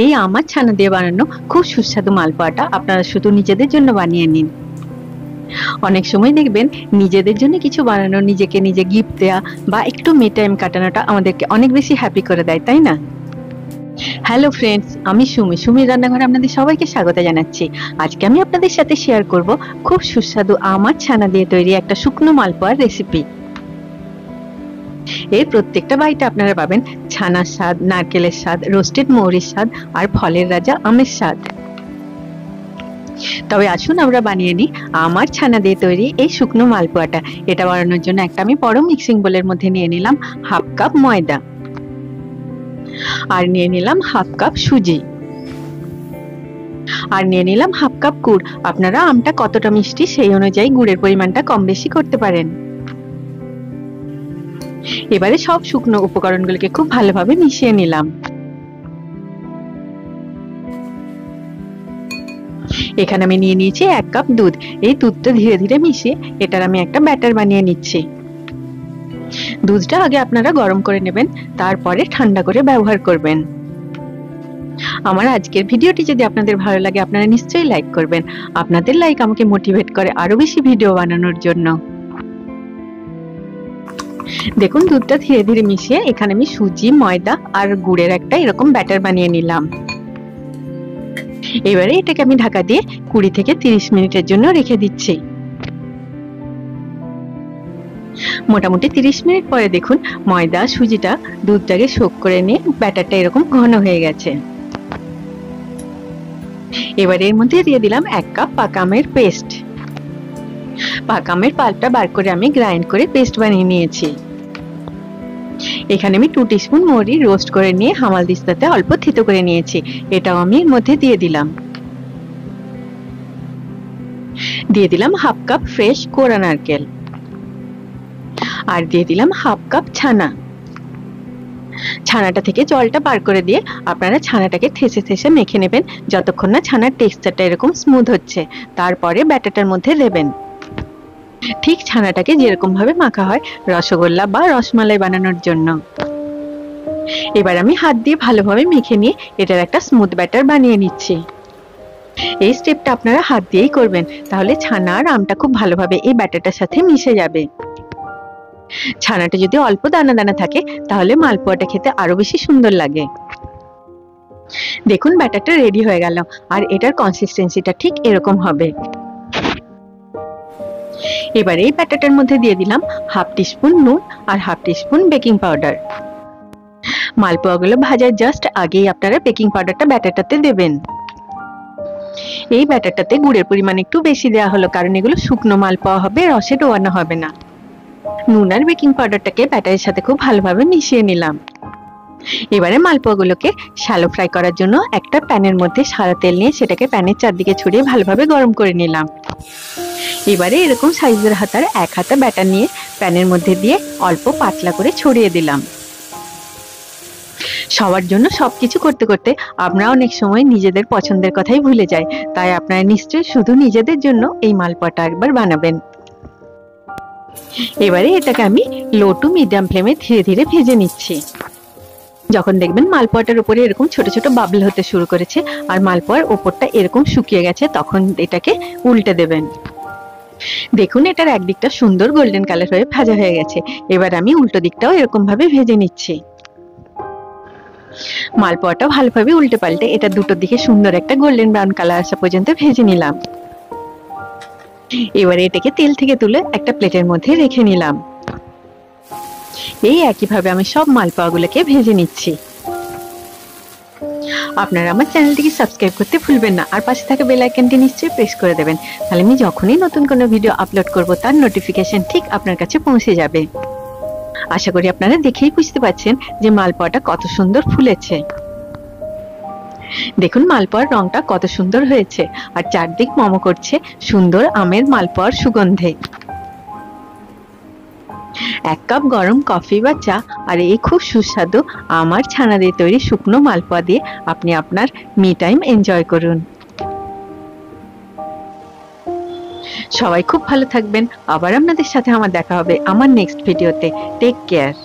এই আমার ছানা দিয়ে বানানো খুব সুস্বাদু মালপোয়াটা আপনারা শুধু নিজেদের জন্য বানিয়ে নিন। অনেক সময় দেখবেন নিজেদের জন্য কিছু বানানো, নিজেকে নিজে গিফট দেয়া বা একটু মি টাইম কাটানোটা আমাদেরকে অনেক বেশি হ্যাপি করে দেয়, তাই না? হ্যালো ফ্রেন্ডস, আমি সুমির রান্নাঘরে আপনাদের সবাইকে স্বাগত জানাচ্ছি। আজকে আমি আপনাদের সাথে শেয়ার করব খুব সুস্বাদু আমার ছানা দিয়ে তৈরি একটা শুকনো মালপোয়ার রেসিপি। এর প্রত্যেকটা বাইটে আপনারা পাবেন ছানার স্বাদ, নারকেলের স্বাদ, রোস্টেড মৌরির স্বাদ আর ফলের রাজা আমের স্বাদ। তবে আসুন আমরা বানিয়ে নিই আমার ছানা দিয়ে তৈরি এই শুকনো মালপোয়াটা। এটা বানানোর জন্য একটা আমি বড় মিক্সিং বোলের মধ্যে নিয়ে নিলাম হাফ কাপ ময়দা, আর নিয়ে নিলাম হাফ কাপ সুজি, আর নিয়ে নিলাম হাফ কাপ গুড়। আপনারা আমটা কতটা মিষ্টি সেই অনুযায়ী গুড়ের পরিমাণটা কম বেশি করতে পারেন। এবারে সব শুকনো উপকরণগুলোকে খুব ভালোভাবে মিশিয়ে নিলাম। এখানে আমি নিয়ে নিয়েছি 1 কাপ দুধ। এই দুধটা ধীরে ধীরে মিশিয়ে এটার আমি একটা ব্যাটার বানিয়ে নিচ্ছি। দুধটা আগে আপনারা গরম করে নেবেন, তারপরে ঠান্ডা করে ব্যবহার করবেন। আমার আজকের ভিডিওটি যদি আপনাদের ভালো লাগে আপনারা নিশ্চয়ই লাইক করবেন। আপনাদের লাইক আমাকে মোটিভেট করে আরো বেশি ভিডিও বানানোর জন্য। দেখুন দুধটা ধীরে ধীরে মিশিয়ে এখানে আমি সুজি, ময়দা আর গুড়ের একটা এরকম ব্যাটার বানিয়ে নিলাম। এবারে এটাকে আমি ঢাকা দিয়ে 20 থেকে 30 মিনিটের জন্য রেখে দিচ্ছি। মোটামুটি 30 মিনিট পরে দেখুন ময়দা সুজিটা দুধটাকে সোক করে নিয়ে ব্যাটারটা এরকম ঘন হয়ে গেছে। এবারে এর মধ্যে দিয়ে দিলাম 1 কাপ পাকা আমের পেস্ট। পাকা আমের পাল্পটা বার করে আমি গ্রাইন্ড করে পেস্ট বানিয়ে নিয়েছি। এখানে আমি 2 টিস্পুন মৌরি রোস্ট করে নিয়ে হামাল দিস্তাতে অল্প থেতো করে নিয়েছি, এটাও আমি এর মধ্যে দিয়ে দিলাম। দিয়ে দিলাম হাফ কাপ ফ্রেশ কোরা নারকেল, আর দিয়ে দিলাম হাফ কাপ ছানা। ছানাটা থেকে জলটা বার করে দিয়ে আপনারা ছানাটাকে ঠেসে ঠেসে মেখে নেবেন যতক্ষণ না ছানার টেক্সচারটা এরকম স্মুথ হচ্ছে। তারপরে ব্যাটারটার মধ্যে দেবেন। ঠিক ছানাটাকে যেরকম ভাবে মাখা হয় রসগোল্লা বা রসমালাই বানানোর জন্য। এবার আমি হাত দিয়ে ভালোভাবে মেখে নিয়ে এটার একটা স্মুথ ব্যাটার বানিয়ে নিচ্ছি। এই স্টেপটা আপনারা হাত দিয়েই করবেন, তাহলে ছানা আর আমটা খুব ভালোভাবে এই ব্যাটারটার সাথে মিশে যাবে। ছানাটা যদি অল্প দানা দানা থাকে তাহলে মালপোয়াটা খেতে আরো বেশি সুন্দর লাগে। দেখুন ব্যাটারটা রেডি হয়ে গেল, আর এটার কনসিস্টেন্সিটা ঠিক এরকম হবে। এবার এই ব্যাটারটার মধ্যে দিয়ে দিলাম হাফ টিস্পুন নুন আর হাফ টিস্পুন বেকিং পাউডার। মালপোয়াগুলো ভাজার জাস্ট আগেই আপনারা বেকিং পাউডারটা ব্যাটারটাতে দেবেন। এই ব্যাটারটাতে গুড়ের পরিমাণ একটু বেশি দেওয়া হলো, কারণ এগুলো শুকনো মালপোয়া হবে, রসে ডোবানো হবে না। নুন আর বেকিং পাউডারটাকে ব্যাটারের সাথে খুব ভালোভাবে মিশিয়ে নিলাম। এবারে মালপোয়াগুলোকে শ্যালো ফ্রাই করার জন্য একটা প্যানের মধ্যে সাদা তেল নিয়ে সেটাকে প্যানের চারদিকে ছড়িয়ে ভালোভাবে গরম করে নিলাম। এবারে এরকম সাইজের হাতার 1 হাতা ব্যাটার নিয়ে প্যানের মধ্যে দিয়ে অল্প পাতলা করে ছড়িয়ে দিলাম। সবার জন্য সবকিছু করতে করতে আমরা অনেক সময় নিজেদের পছন্দের কথাই ভুলে যাই, তাই আপনারা নিশ্চয়ই শুধু নিজেদের জন্য এই মালপোয়াটা একবার বানাবেন। এবারে এটাকে আমি লো টু মিডিয়াম ফ্লেমে ধীরে ধীরে ভেজে নিচ্ছি। যখন দেখবেন মালপোয়াটার উপরে এরকম ছোট ছোট বাবল হতে শুরু করেছে আর মালপোয়ার ওপরটা এরকম শুকিয়ে গেছে, তখন এটাকে উল্টে দেবেন। দেখুন এটার একদিকটা সুন্দর গোল্ডেন কালার হয়ে ভাজা হয়ে গেছে। এবার আমি উল্টো দিকটাও এরকম ভাবে ভেজে নিচ্ছি। মালপোয়াটা ভালোভাবে উল্টে পাল্টে এটা দুটো দিকে সুন্দর একটা গোল্ডেন ব্রাউন কালার আসা পর্যন্ত ভেজে নিলাম। এবারে এটাকে তেল থেকে তুলে একটা প্লেটের মধ্যে রেখে নিলাম। এই একইভাবে আমি সব মালপোয়াগুলোকে ভেজে নিচ্ছি। আপনারা আমার চ্যানেলটিকে সাবস্ক্রাইব করতে ভুলবেন না, আর পাশে থাকা বেল আইকনটি নিশ্চয়ই প্রেস করে দেবেন, তাহলে আমি যখনই নতুন কোনো ভিডিও আপলোড করব তার নোটিফিকেশন ঠিক আপনার কাছে পৌঁছে যাবে। আশা করি আপনারা দেখেই বুঝতে পারছেন যে মালপোয়াটা কত সুন্দর ফুলেছে। দেখুন মালপোয়ার রংটা কত সুন্দর হয়েছে, আর চারদিক মমো করছে সুন্দর আমের মালপোয়ার সুগন্ধে। 1 কাপ গরম কফি বা চা আর এই খুব সুস্বাদু আমার ছানা দিয়ে তৈরি শুকনো মালপোয়া দিয়ে আপনি আপনার মি টাইম এনজয় করুন। সবাই খুব ভালো থাকবেন। আবার আপনাদের সাথে আমার দেখা হবে আমার নেক্সট ভিডিওতে। Take care.